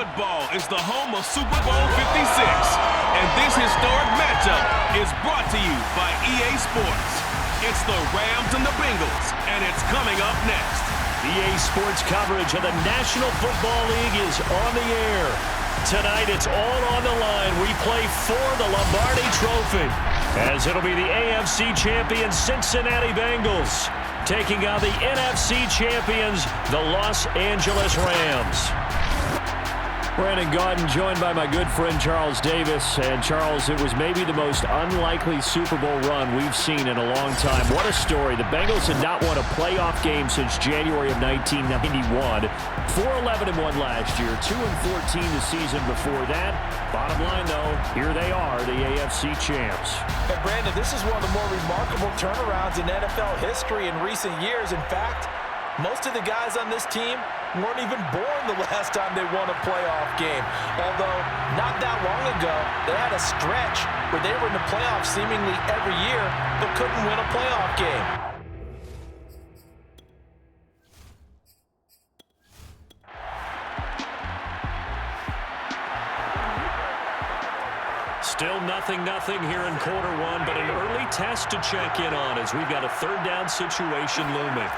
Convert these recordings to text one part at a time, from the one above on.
football is the home of Super Bowl 56, and this historic matchup is brought to you by EA Sports. It's the Rams and the Bengals, and it's coming up next. EA Sports coverage of the National Football League is on the air. Tonight, it's all on the line. We play for the Lombardi Trophy, as it'll be the AFC champions Cincinnati Bengals taking on the NFC champions, the Los Angeles Rams. Brandon Gaudin joined by my good friend Charles Davis. And Charles, it was maybe the most unlikely Super Bowl run we've seen in a long time. What a story. The Bengals had not won a playoff game since January of 1991. 4-11-1 last year, 2-14 the season before that. Bottom line, though, here they are, the AFC champs. Hey, Brandon, this is one of the more remarkable turnarounds in NFL history in recent years. In fact, most of the guys on this team weren't even born the last time they won a playoff game. Although, not that long ago, they had a stretch where they were in the playoffs seemingly every year, but couldn't win a playoff game. Still 0-0 here in quarter one, but an early test to check in on as we've got a third down situation looming.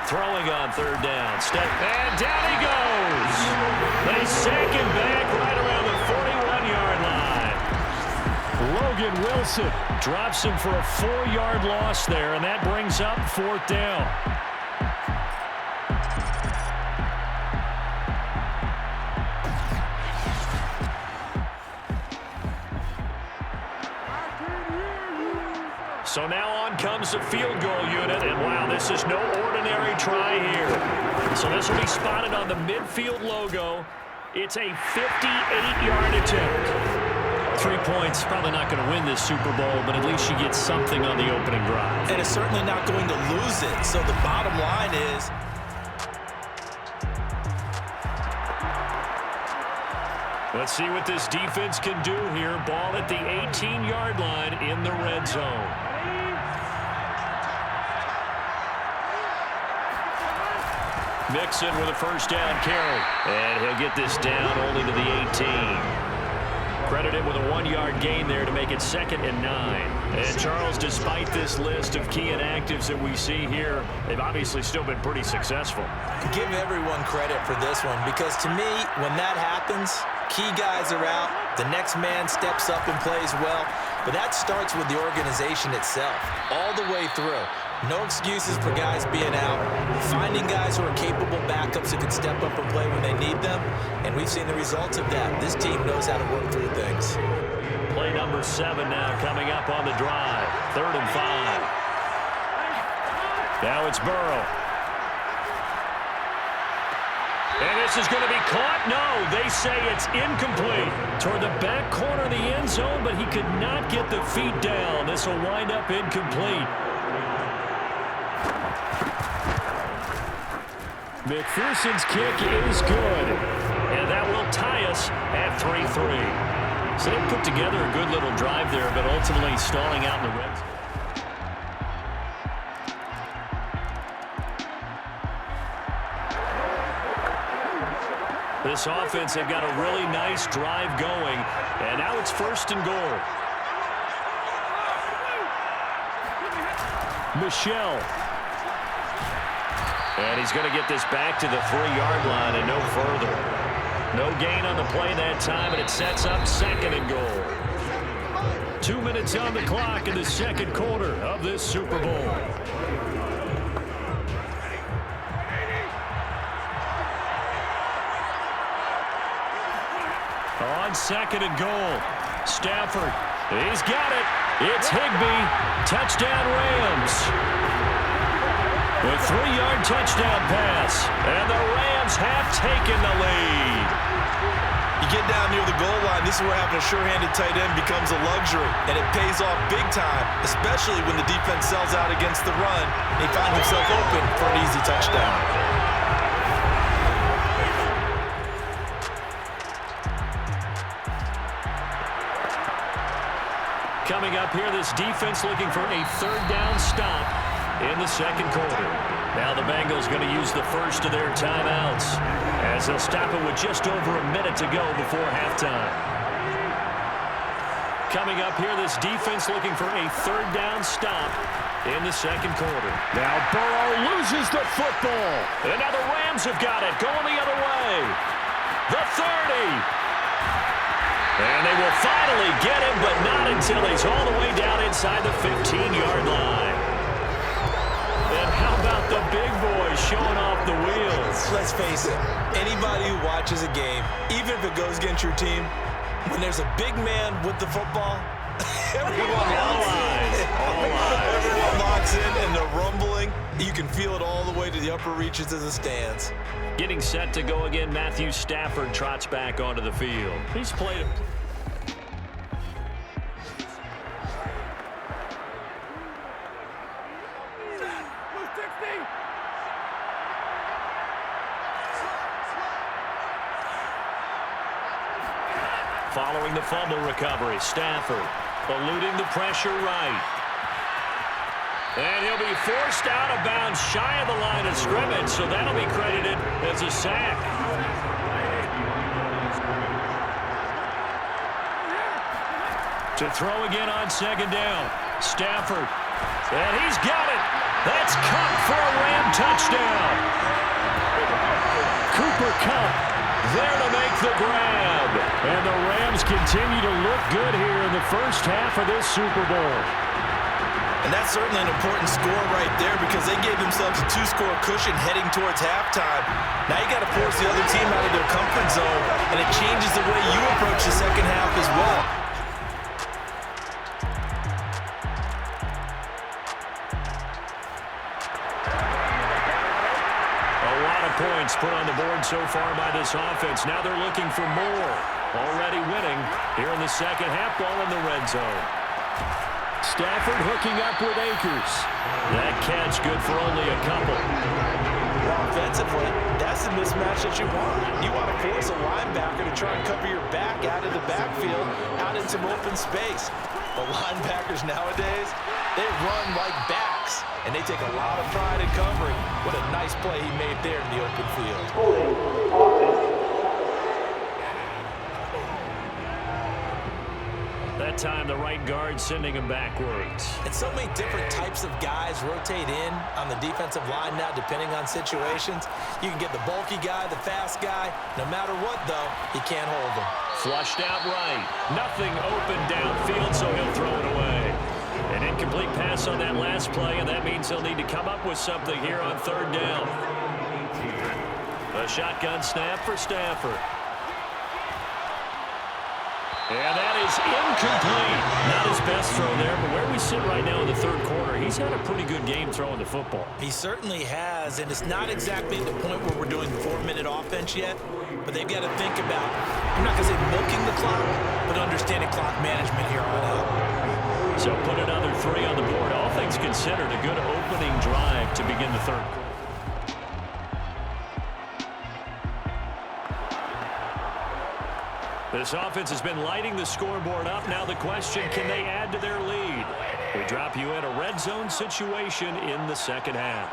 Throwing on third down. Step, and down he goes. They sack him back right around the 41-yard line. Logan Wilson drops him for a 4-yard loss there, and that brings up fourth down. So now on comes the field goal unit, and wow, this is no ordinary try here. So this will be spotted on the midfield logo. It's a 58-yard attempt. 3 points, probably not going to win this Super Bowl, but at least you get something on the opening drive. And it's certainly not going to lose it. So the bottom line is, let's see what this defense can do here. Ball at the 18-yard line in the red zone. Mixon with a first down carry. And he'll get this down only to the 18. Credited with a 1-yard gain there to make it 2nd and 9. And Charles, despite this list of key inactives that we see here, they've obviously still been pretty successful. Give everyone credit for this one, because to me, when that happens, key guys are out, the next man steps up and plays well, but that starts with the organization itself, all the way through. No excuses for guys being out, finding guys who are capable backups who can step up and play when they need them, and we've seen the results of that. This team knows how to work through things. Play number 7 now coming up on the drive. 3rd and 5. Now it's Burrow. And this is going to be caught. No, they say it's incomplete. Toward the back corner of the end zone, but he could not get the feet down. This will wind up incomplete. McPherson's kick is good. And that will tie us at 3-3. So they put together a good little drive there, but ultimately stalling out in the red zone. This offense, they've got a really nice drive going, and now it's 1st and goal. Michelle. And he's going to get this back to the 3-yard line and no further. No gain on the play that time, and it sets up 2nd and goal. 2 minutes on the clock in the second quarter of this Super Bowl. On 2nd and goal, Stafford, he's got it. It's Higbee, touchdown Rams. The 3-yard touchdown pass, and the Rams have taken the lead. You get down near the goal line, this is where having a sure-handed tight end becomes a luxury, and it pays off big time, especially when the defense sells out against the run. He finds himself open for an easy touchdown. Coming up here, this defense looking for a 3rd down stop in the second quarter. Now the Bengals going to use the first of their timeouts as they'll stop it with just over a minute to go before halftime. Coming up here, this defense looking for a third down stop in the second quarter. Now Burrow loses the football. And now the Rams have got it, going the other way. The 30. And they will finally get him, but not until he's all the way down inside the 15-yard line. And how about the big boy showing off the wheels? Let's face it, anybody who watches a game, even if it goes against your team, when there's a big man with the football, everyone locks in. Everyone locks in, and the rumbling, you can feel it all the way to the upper reaches of the stands. Getting set to go again, Matthew Stafford trots back onto the field. He's played it. Following the fumble recovery, Stafford eluding the pressure right. And he'll be forced out of bounds shy of the line of scrimmage, so that'll be credited as a sack. To throw again on second down, Stafford. And he's got it. That's Kupp for a Ram touchdown. Cooper Kupp there to make the grab. And the Rams continue to look good here in the first half of this Super Bowl. And that's certainly an important score right there because they gave themselves a 2-score cushion heading towards halftime. Now you got to force the other team out of their comfort zone, and it changes the way you approach the second half as well. A lot of points put on the board so far by this offense. Now they're looking for more. Already winning here in the second half, ball in the red zone. Stafford hooking up with Akers. That catch good for only a couple. Offensively, that's the mismatch that you want. You want to force a linebacker to try and cover your back out of the backfield, out in some open space. But linebackers nowadays, they run like backs, and they take a lot of pride in covering. What a nice play he made there in the open field. That time the right guard sending him backwards. And so many different types of guys rotate in on the defensive line now depending on situations. You can get the bulky guy, the fast guy. No matter what, though, he can't hold him. Flushed out right. Nothing open downfield, so he'll throw it away. An incomplete pass on that last play, and that means he'll need to come up with something here on third down. A shotgun snap for Stafford. And that is incomplete. Not his best throw there, but where we sit right now in the third quarter, he's had a pretty good game throwing the football. He certainly has, and it's not exactly at the point where we're doing 4-minute offense yet, but they've got to think about, I'm not going to say milking the clock, but understanding clock management here on out. So put another 3 on the board. All things considered, a good opening drive to begin the third quarter. This offense has been lighting the scoreboard up. Now the question, can they add to their lead? We drop you in a red zone situation in the second half.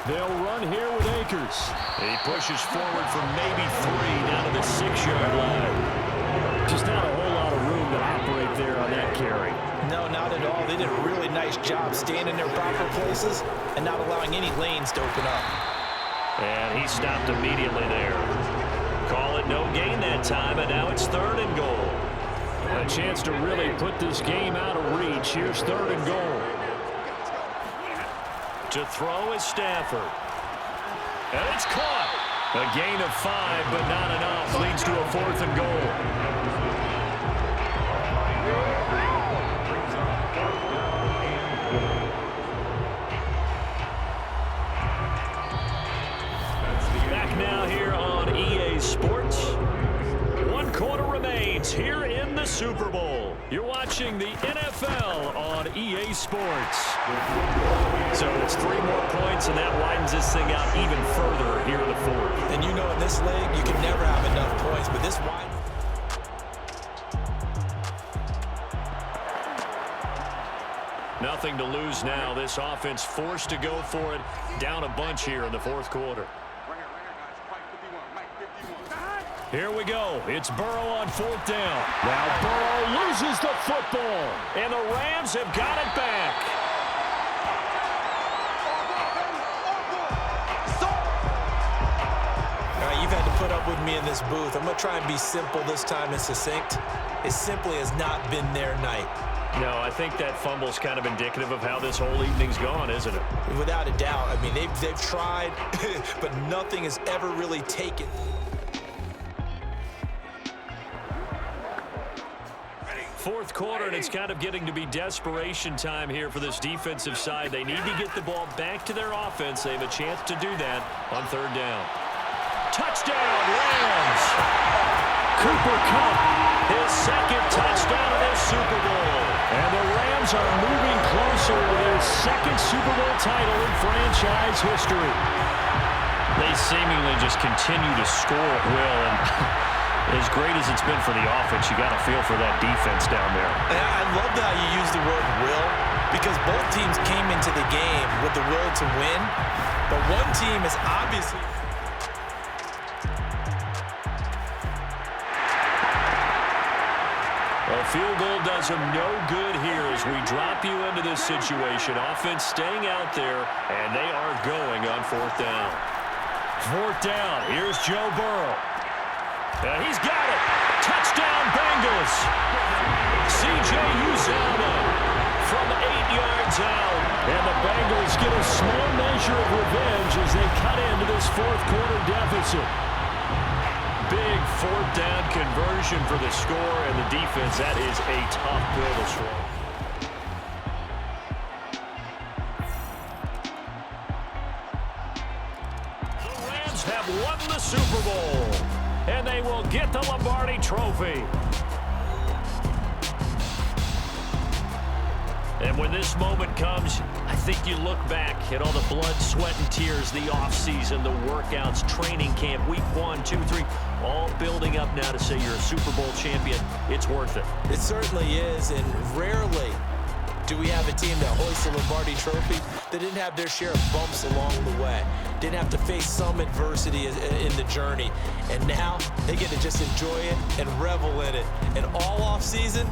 They'll run here with Akers. He pushes forward for maybe 3 down to the 6-yard line. Just not a whole lot of room to operate there on that carry. No, not at all. They did a really nice job staying in their proper places and not allowing any lanes to open up. And he stopped immediately there. Call it no gain that time, and now it's 3rd and goal. A chance to really put this game out of reach. Here's 3rd and goal. To throw is Stafford. And it's caught. A gain of 5, but not enough. Leads to a 4th and goal. Now here on EA Sports. 1 quarter remains here in the Super Bowl. You're watching the NFL on EA Sports. So it's 3 more points, and that widens this thing out even further here in the 4th. And you know in this league, you can never have enough points, but this widens. nothing to lose now. This offense forced to go for it, down a bunch here in the fourth quarter. Here we go. It's Burrow on fourth down. Now Burrow loses the football, and the Rams have got it back. All right, you've had to put up with me in this booth. I'm going to try and be simple this time and succinct. It simply has not been their night. No, I think that fumble's kind of indicative of how this whole evening's gone, isn't it? Without a doubt. I mean, they've tried, but nothing has ever really taken. Fourth quarter, and it's kind of getting to be desperation time here for this defensive side. They need to get the ball back to their offense. They have a chance to do that on third down. Touchdown, Rams! Cooper Kupp, his second touchdown of this Super Bowl. And the Rams are moving closer to their second Super Bowl title in franchise history. They seemingly just continue to score at will, and as great as it's been for the offense, you got to feel for that defense down there. And I love how you use the word will, because both teams came into the game with the will to win, but one team is obviously... A field goal does them no good here as we drop you into this situation. Offense staying out there, and they are going on fourth down. Fourth down, here's Joe Burrow. And he's got it. Touchdown, Bengals. C.J. Uzomah from 8 yards out. And the Bengals get a small measure of revenge as they cut into this fourth quarter deficit. Big fourth down conversion for the score, and the defense, that is a tough pill to swallow. The Rams have won the Super Bowl, and they will get the Lombardi Trophy. And when this moment comes, I think you look back at all the blood, sweat, and tears, the offseason, the workouts, training camp, week 1, 2, 3, all building up now to say you're a Super Bowl champion. It's worth it. It certainly is, and rarely do we have a team that hoists the Lombardi Trophy that didn't have their share of bumps along the way, didn't have to face some adversity in the journey, and now they get to just enjoy it and revel in it. And all offseason,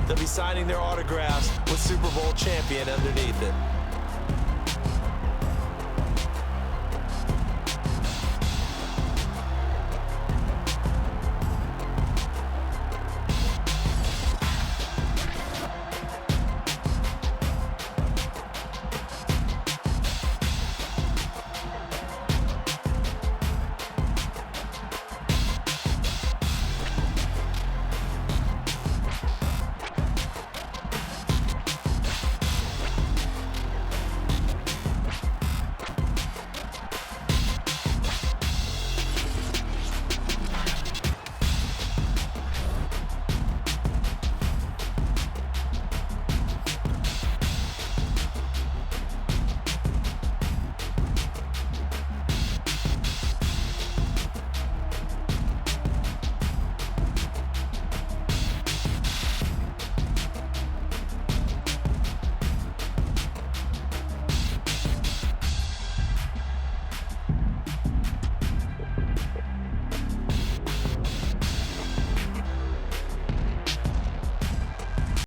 they'll be signing their autographs with Super Bowl champion underneath it.